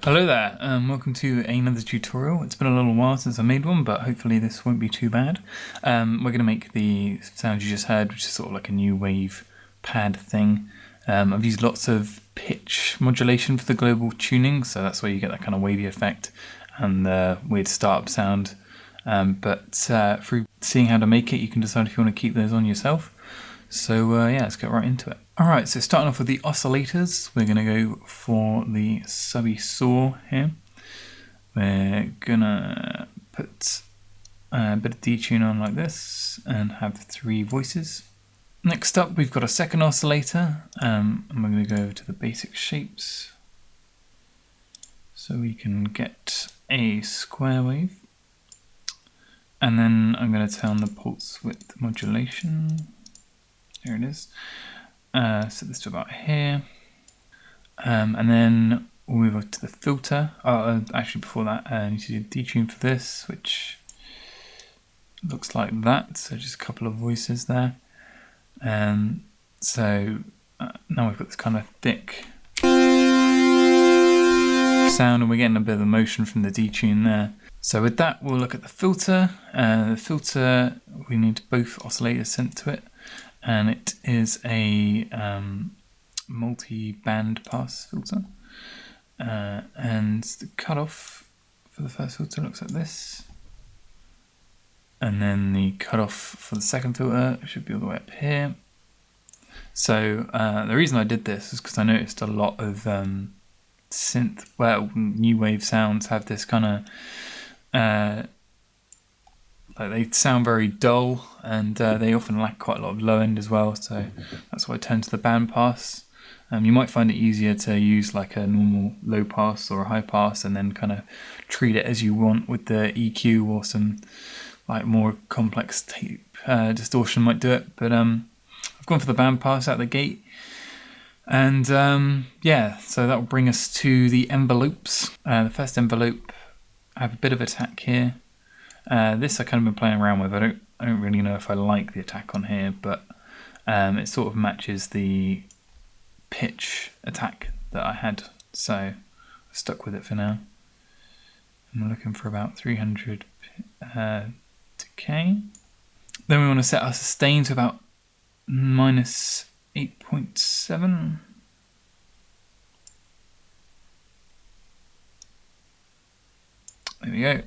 Hello there, welcome to another tutorial. It's been a little while since I made one, but hopefully this won't be too bad. We're going to make the sound you just heard, which is sort of like a new wave pad thing. I've used lots of pitch modulation for the global tuning, so that's where you get that kind of wavy effect and the weird startup sound. But through seeing how to make it, you can decide if you want to keep those on yourself. So yeah, let's get right into it. Alright, so starting off with the oscillators, we're going to go for the subby saw here. We're going to put a bit of detune on like this and have 3 voices. Next up, we've got a second oscillator, and we're going to go over to the basic shapes so we can get a square wave. And then I'm going to turn the pulse width modulation. There it is. Set this to about here. And then we'll move on to the filter. Actually before that, I need to do detune for this, which looks like that. So just a couple of voices there. So now we've got this kind of thick sound and we're getting a bit of the motion from the detune there. So with that, we'll look at the filter. The filter, we need both oscillators sent to it. And it is a multi-band pass filter. And the cutoff for the first filter looks like this. And then the cutoff for the second filter should be all the way up here. So the reason I did this is because I noticed a lot of synth, well, new wave sounds have this kind of like they sound very dull, and they often lack quite a lot of low end as well, so that's why I turned to the band pass. You might find it easier to use like a normal low pass or a high pass and then kind of treat it as you want with the EQ, or some like more complex tape distortion might do it, but I've gone for the band pass out the gate. And yeah, so that will bring us to the envelopes. The first envelope, I have a bit of attack here. This I kind of been playing around with. I don't really know if I like the attack on here, but it sort of matches the pitch attack that I had, so I stuck with it for now. I'm looking for about 300 decay. Then we want to set our sustain to about minus 8.7. There we go.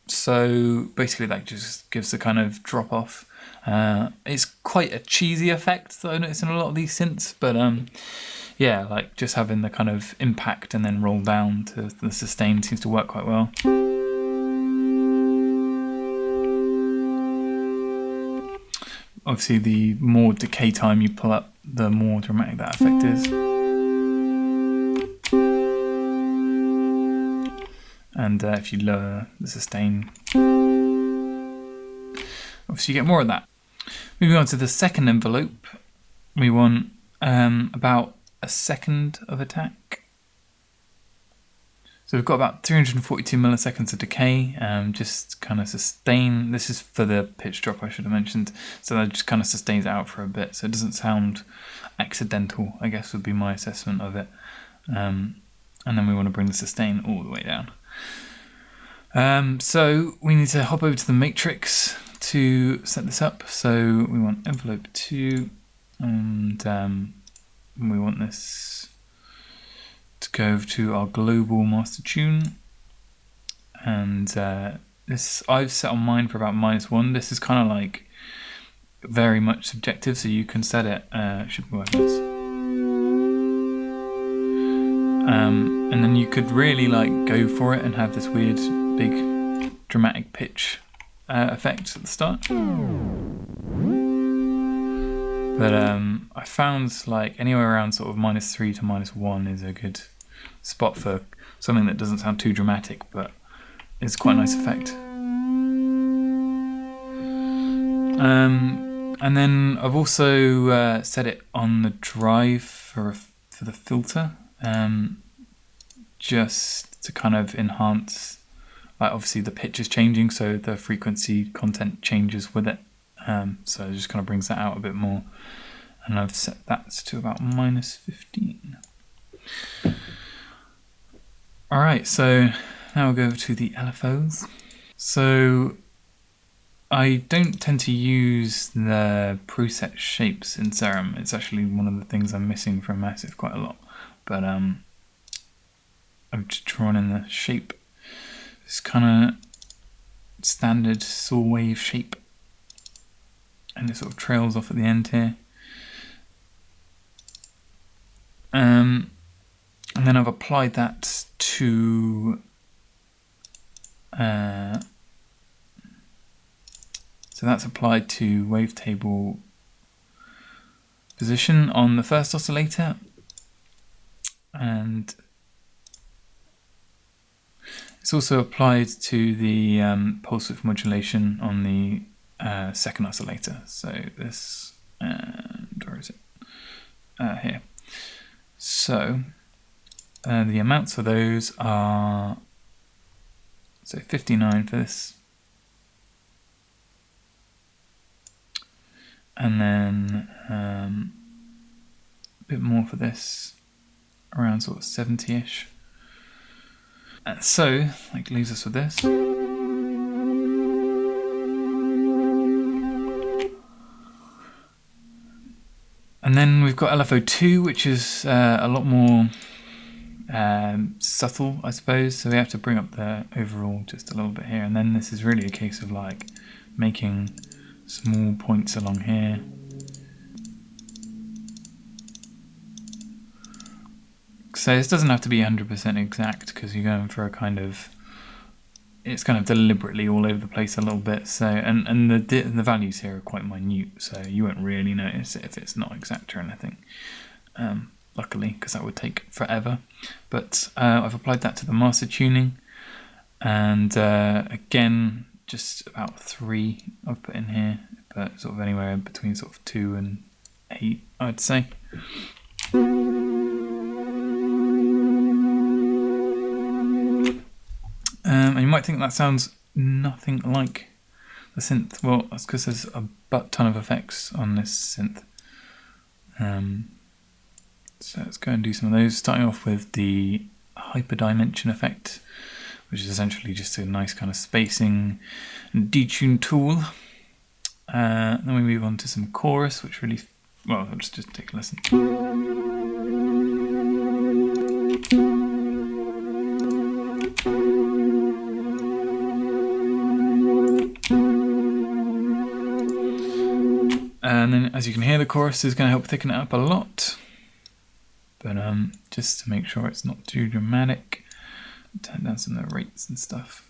So basically that just gives a kind of drop off. It's quite a cheesy effect that I notice in a lot of these synths, but yeah, like just having the kind of impact and then roll down to the sustain seems to work quite well. Obviously the more decay time you pull up, the more dramatic that effect is. And if you lower the sustain, obviously you get more of that. Moving on to the second envelope, we want about a second of attack. So we've got about 342 milliseconds of decay, just kind of sustain. This is for the pitch drop, I should have mentioned. So that just kind of sustains it out for a bit, so it doesn't sound accidental, I guess would be my assessment of it. And then we want to bring the sustain all the way down. So we need to hop over to the matrix to set this up. So we want envelope 2, and we want this to go over to our global master tune. And this I've set on mine for about -1. This is kind of like very much subjective, so you can set it. It should be like this. And then you could really like go for it and have this weird big dramatic pitch effect at the start. But I found like anywhere around sort of -3 to -1 is a good spot for something that doesn't sound too dramatic, but it's quite a nice effect. And then I've also set it on the drive for the filter. Just to kind of enhance, like obviously the pitch is changing, so the frequency content changes with it. So it just kind of brings that out a bit more. And I've set that to about -15. Alright, so now we'll go over to the Lfos. So I don't tend to use the preset shapes in Serum. It's actually one of the things I'm missing from Massive quite a lot. But I've just drawn in the shape. This kind of standard saw wave shape. And it sort of trails off at the end here. And then I've applied that to so that's applied to wavetable position on the first oscillator, and it's also applied to the pulse width modulation on the second oscillator. So this, and where is it? Here. So the amounts for those are, so 59 for this, and then a bit more for this, around sort of 70-ish. And so that leaves us with this. And then we've got LFO2, which is a lot more subtle, I suppose. So we have to bring up the overall just a little bit here. And then this is really a case of like making small points along here. So this doesn't have to be 100% exact because you're going for a kind of, it's kind of deliberately all over the place a little bit. So and the values here are quite minute, so you won't really notice it if it's not exact or anything. Luckily, because that would take forever. But I've applied that to the master tuning, and again, just about 3 I've put in here, but sort of anywhere between sort of 2 and 8, I'd say. And you might think that sounds nothing like the synth. Well, that's because there's a butt ton of effects on this synth. So let's go and do some of those, starting off with the hyperdimension effect, which is essentially just a nice kind of spacing and detune tool. Then we move on to some chorus, which really, well, I'll just take a listen. And then, as you can hear, the chorus is going to help thicken it up a lot. But just to make sure it's not too dramatic, turn down some of the rates and stuff.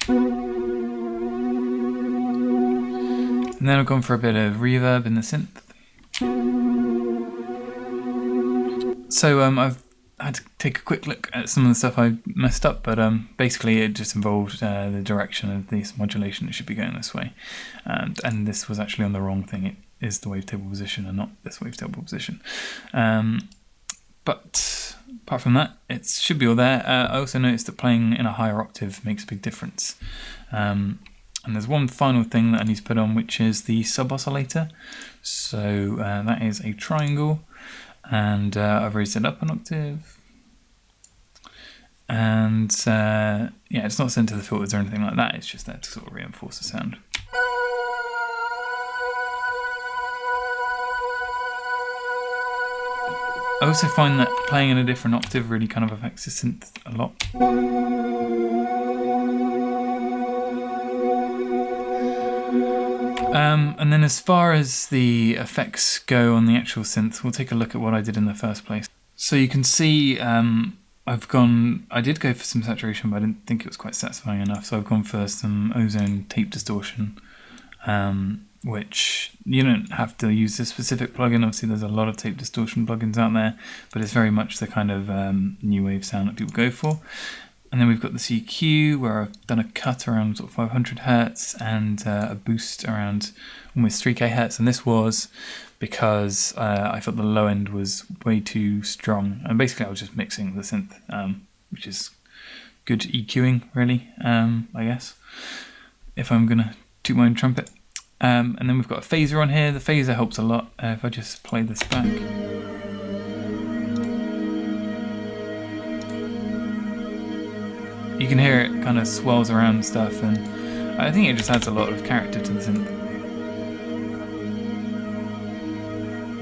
And then I've gone for a bit of reverb in the synth. So I've had to take a quick look at some of the stuff I messed up, but basically it just involved the direction of this modulation. It should be going this way, and this was actually on the wrong thing. It is the wavetable position and not this wavetable position. But apart from that, it should be all there. I also noticed that playing in a higher octave makes a big difference. And there's one final thing that I need to put on, which is the sub-oscillator. So that is a triangle, and I've raised it up an octave. And yeah, it's not sent to the filters or anything like that, it's just there to sort of reinforce the sound. I also find that playing in a different octave really kind of affects the synth a lot. And then as far as the effects go on the actual synth, we'll take a look at what I did in the first place. So you can see I did go for some saturation, but I didn't think it was quite satisfying enough, so I've gone for some Ozone tape distortion, which you don't have to use this specific plugin. Obviously there's a lot of tape distortion plugins out there, but it's very much the kind of new wave sound that people go for. And then we've got the CQ, where I've done a cut around sort of 500 Hz and a boost around almost 3K Hz. And this was because I thought the low end was way too strong. And basically I was just mixing the synth, which is good EQing really, I guess. If I'm gonna toot my own trumpet. And then we've got a phaser on here. The phaser helps a lot. If I just play this back. You can hear it kind of swirls around and stuff, and I think it just adds a lot of character to the synth.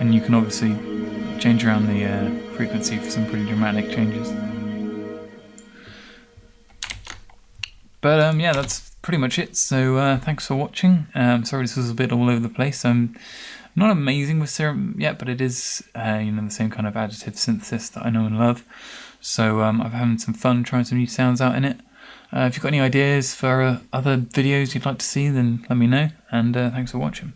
And you can obviously change around the frequency for some pretty dramatic changes. But yeah, that's pretty much it. So thanks for watching. Sorry this was a bit all over the place. I'm not amazing with Serum yet, but it is the same kind of additive synthesis that I know and love. So I'm having some fun trying some new sounds out in it. If you've got any ideas for other videos you'd like to see, then let me know. And thanks for watching.